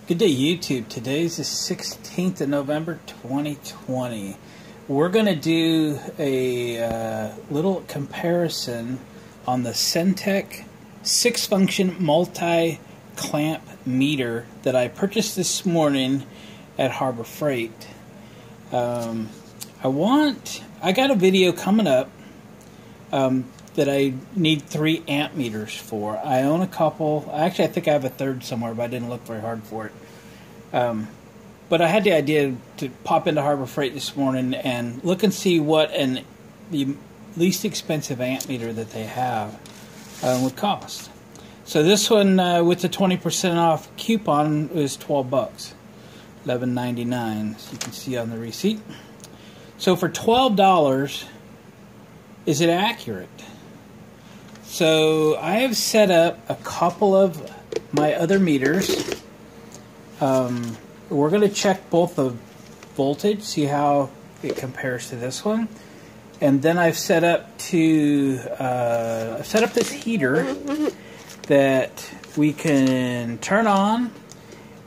Good day, YouTube. Today's the 16th of November, 2020. We're going to do a little comparison on the Centec 6-function multi-clamp meter that I purchased this morning at Harbor Freight. I got a video coming up that I need 3 amp meters for. I own a couple. Actually, I think I have a third somewhere, but I didn't look very hard for it. But I had the idea to pop into Harbor Freight this morning and look and see what the least expensive amp meter that they have would cost. So this one with the 20% off coupon is $12, $11.99, as you can see on the receipt. So for $12, is it accurate? So I have set up a couple of my other meters. We're going to check both the voltage, see how it compares to this one, and then I've set up this heater that we can turn on,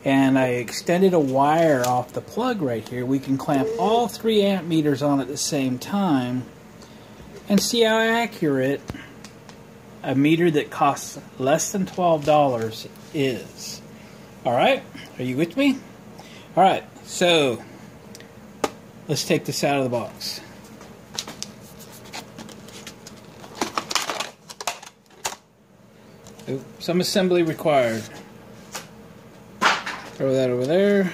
and I extended a wire off the plug right here. We can clamp all 3 amp meters on at the same time and see how accurate a meter that costs less than $12 is. Alright, are you with me? Alright, so let's take this out of the box. Oh, some assembly required. Throw that over there.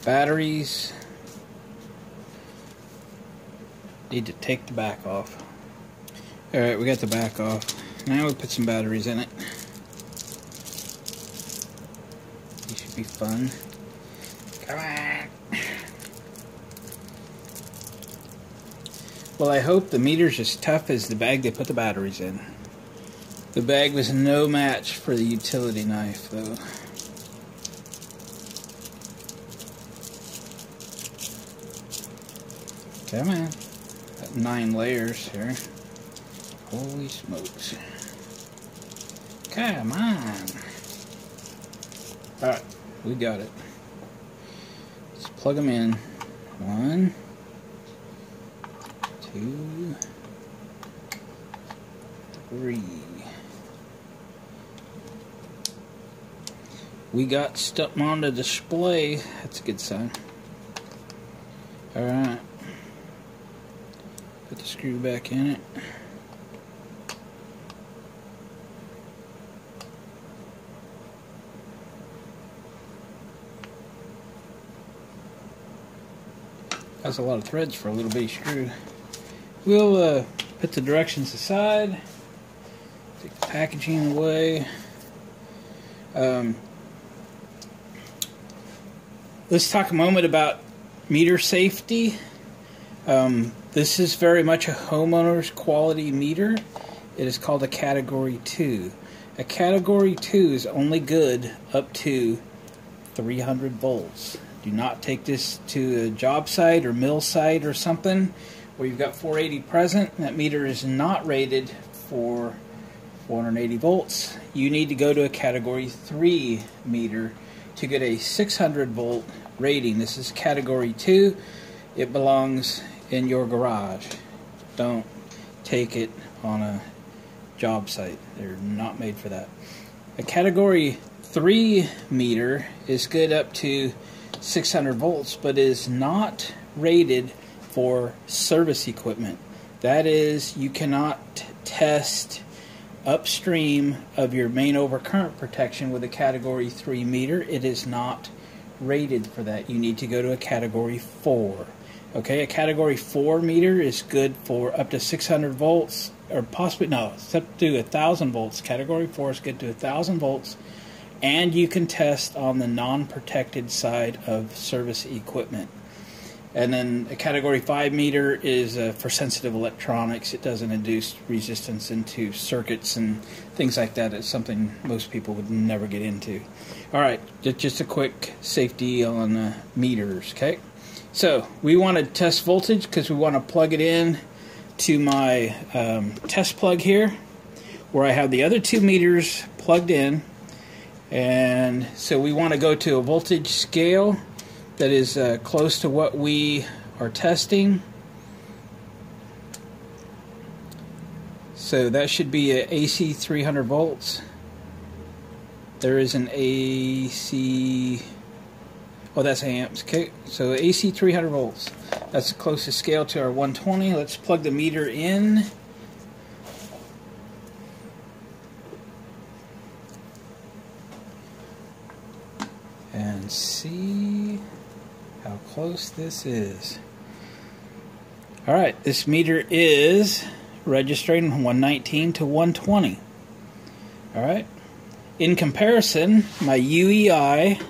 Batteries. Need to take the back off. Alright, we got the back off. Now we put some batteries in it. These should be fun. Come on! Well, I hope the meter's as tough as the bag they put the batteries in. The bag was no match for the utility knife, though. Come on. Got 9 layers here. Holy smokes. Come on. Alright, we got it. Let's plug them in. 1, 2, 3. We got stuff on the display. That's a good sign. Alright. Put the screw back in it. That's a lot of threads for a little bitty screw. We'll put the directions aside. Take the packaging away. Let's talk a moment about meter safety. This is very much a homeowner's quality meter. It is called a Category 2. A Category 2 is only good up to 300 volts. Do not take this to a job site or mill site or something where you've got 480 present. That meter is not rated for 480 volts. You need to go to a Category 3 meter to get a 600 volt rating. This is Category 2. It belongs in your garage. Don't take it on a job site. They're not made for that. A Category 3 meter is good up to 600 volts, but is not rated for service equipment. That is, you cannot test upstream of your main overcurrent protection with a Category 3 meter. It is not rated for that. You need to go to a Category 4. Okay, a Category 4 meter is good for up to 600 volts, or possibly, no, it's up to 1,000 volts. Category 4 is good to 1,000 volts. And you can test on the non-protected side of service equipment. And then a Category 5 meter is for sensitive electronics. It doesn't induce resistance into circuits and things like that. It's something most people would never get into. Alright, just a quick safety on meters, okay? So, we want to test voltage because we want to plug it in to my test plug here, where I have the other 2 meters plugged in. And so we want to go to a voltage scale that is close to what we are testing. So that should be a AC 300 volts. There is an AC, oh, that's amps. Okay, so AC 300 volts. That's the closest scale to our 120. Let's plug the meter in. And see how close this is. Alright, this meter is registering 119 to 120. Alright. In comparison, my UEI,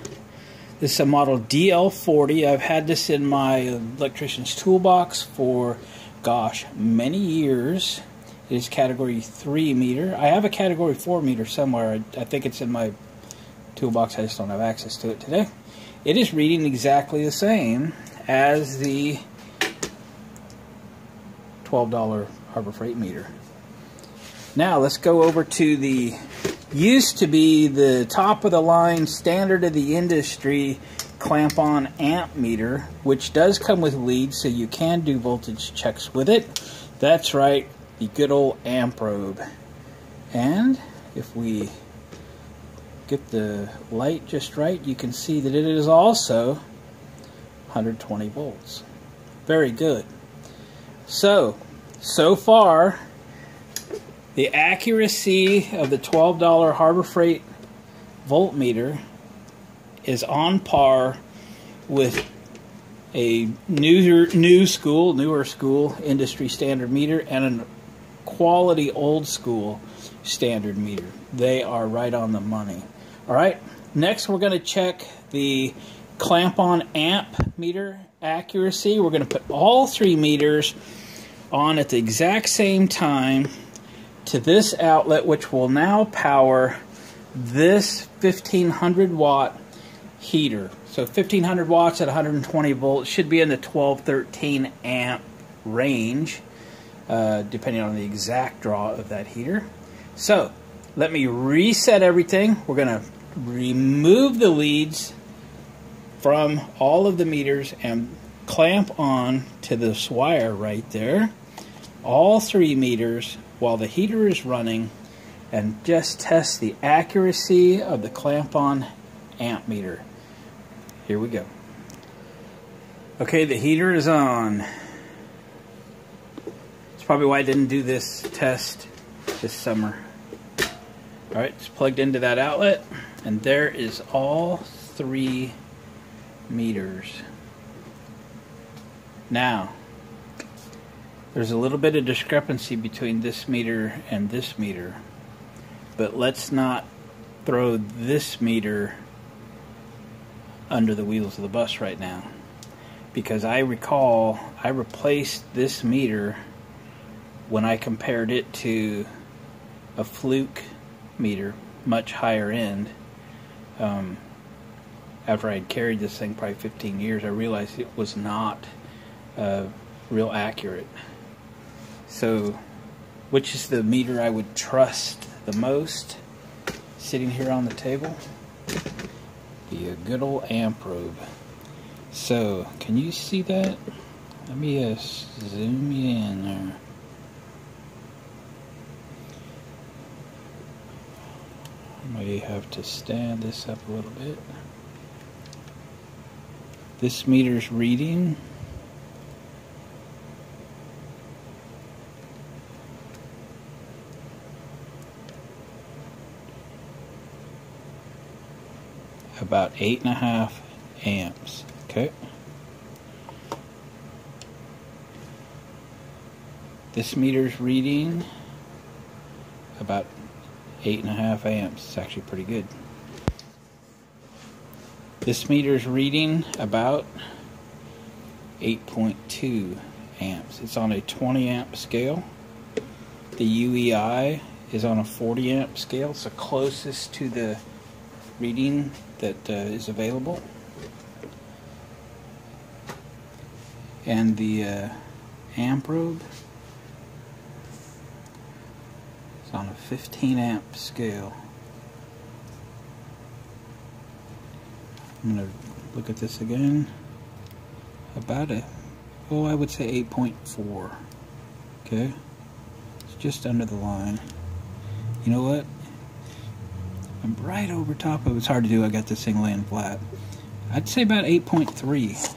this is a model DL40. I've had this in my electrician's toolbox for, gosh, many years. It is category 3 meter. I have a category 4 meter somewhere. I think it's in my toolbox. I just don't have access to it today. It is reading exactly the same as the $12 Harbor Freight meter. Now let's go over to the used to be the top of the line standard of the industry clamp-on amp meter, which does come with leads, so you can do voltage checks with it. That's right, the good old amp probe. And if we get the light just right, you can see that it is also 120 volts. Very good. So far, the accuracy of the $12 Harbor Freight voltmeter is on par with a newer school industry standard meter and a quality old school standard meter. They are right on the money. Alright, next we're going to check the clamp-on amp meter accuracy. We're going to put all 3 meters on at the exact same time to this outlet, which will now power this 1500 watt heater. So 1500 watts at 120 volts should be in the 12-13 amp range, depending on the exact draw of that heater. So let me reset everything. We're going to remove the leads from all of the meters and clamp on to this wire right there, all 3 meters, while the heater is running, and just test the accuracy of the clamp-on amp meter. Here we go. Okay, the heater is on. It's probably why I didn't do this test this summer. Alright, it's plugged into that outlet, and there is all 3 meters. Now, there's a little bit of discrepancy between this meter and this meter, but let's not throw this meter under the wheels of the bus right now, because I recall I replaced this meter when I compared it to a Fluke meter, much higher end. After I had carried this thing probably 15 years, I realized it was not real accurate. So, which is the meter I would trust the most sitting here on the table? The good old amp probe. So, can you see that? Let me zoom you in there. I may have to stand this up a little bit. This meter's reading about 8.5 amps. Okay. This meter's reading about 8.5 amps. It's actually pretty good. This meter's reading about 8.2 amps. It's on a 20 amp scale. The UEI is on a 40 amp scale. It's the closest to the reading that is available. And the amp probe is on a 15 amp scale. I'm going to look at this again. About I would say 8.4. Okay, it's just under the line. You know what? I'm right over top of it. It's hard to do. I got this thing laying flat. I'd say about 8.3.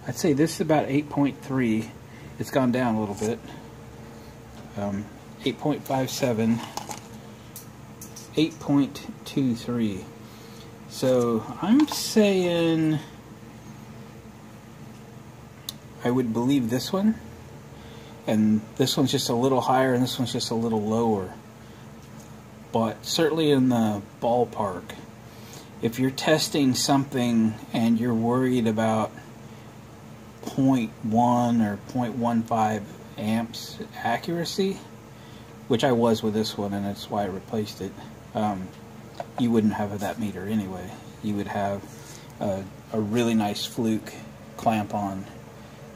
I'd say this is about 8.3. It's gone down a little bit. 8.57. 8.23. So I'm saying I would believe this one, and this one's just a little higher and this one's just a little lower, but certainly in the ballpark. If you're testing something and you're worried about 0.1 or 0.15 amps accuracy, which I was with this one and that's why I replaced it, you wouldn't have that meter anyway. You would have a really nice fluke clamp-on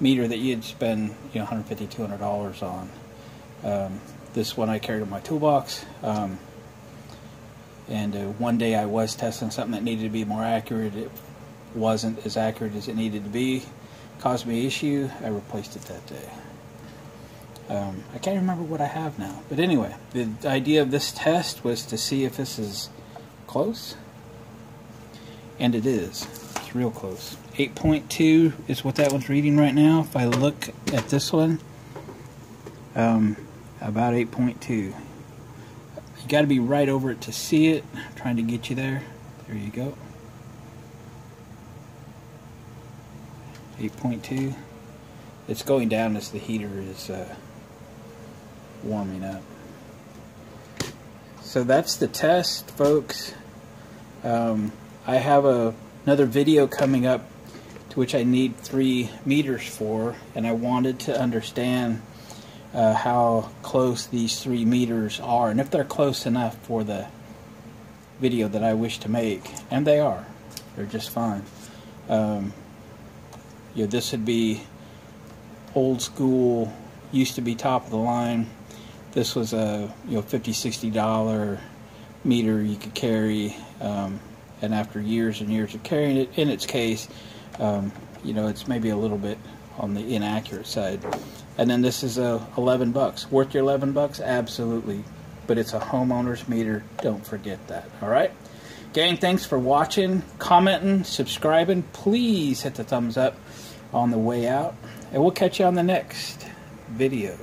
meter that you'd spend $150, $200 on. This one I carried in my toolbox, and one day I was testing something that needed to be more accurate. It wasn't as accurate as it needed to be. Caused me issue. I replaced it that day. I can't remember what I have now, but anyway, the idea of this test was to see if this is close, and it is. It's real close. 8.2 is what that one's reading right now. If I look at this one, about 8.2. You got to be right over it to see it. I'm trying to get you there. There you go. 8.2. It's going down as the heater is warming up. So that's the test, folks. I have another video coming up to which I need 3 meters for, and I wanted to understand how close these 3 meters are, and if they're close enough for the video that I wish to make, and they are. They're just fine. This would be old school, used to be top of the line. This was a $50, $60 meter you could carry, and after years and years of carrying it, in its case, it's maybe a little bit on the inaccurate side. And then this is $11. Worth your $11? Absolutely. But it's a homeowner's meter. Don't forget that. All right, gang. Thanks for watching, commenting, subscribing. Please hit the thumbs up on the way out, and we'll catch you on the next video.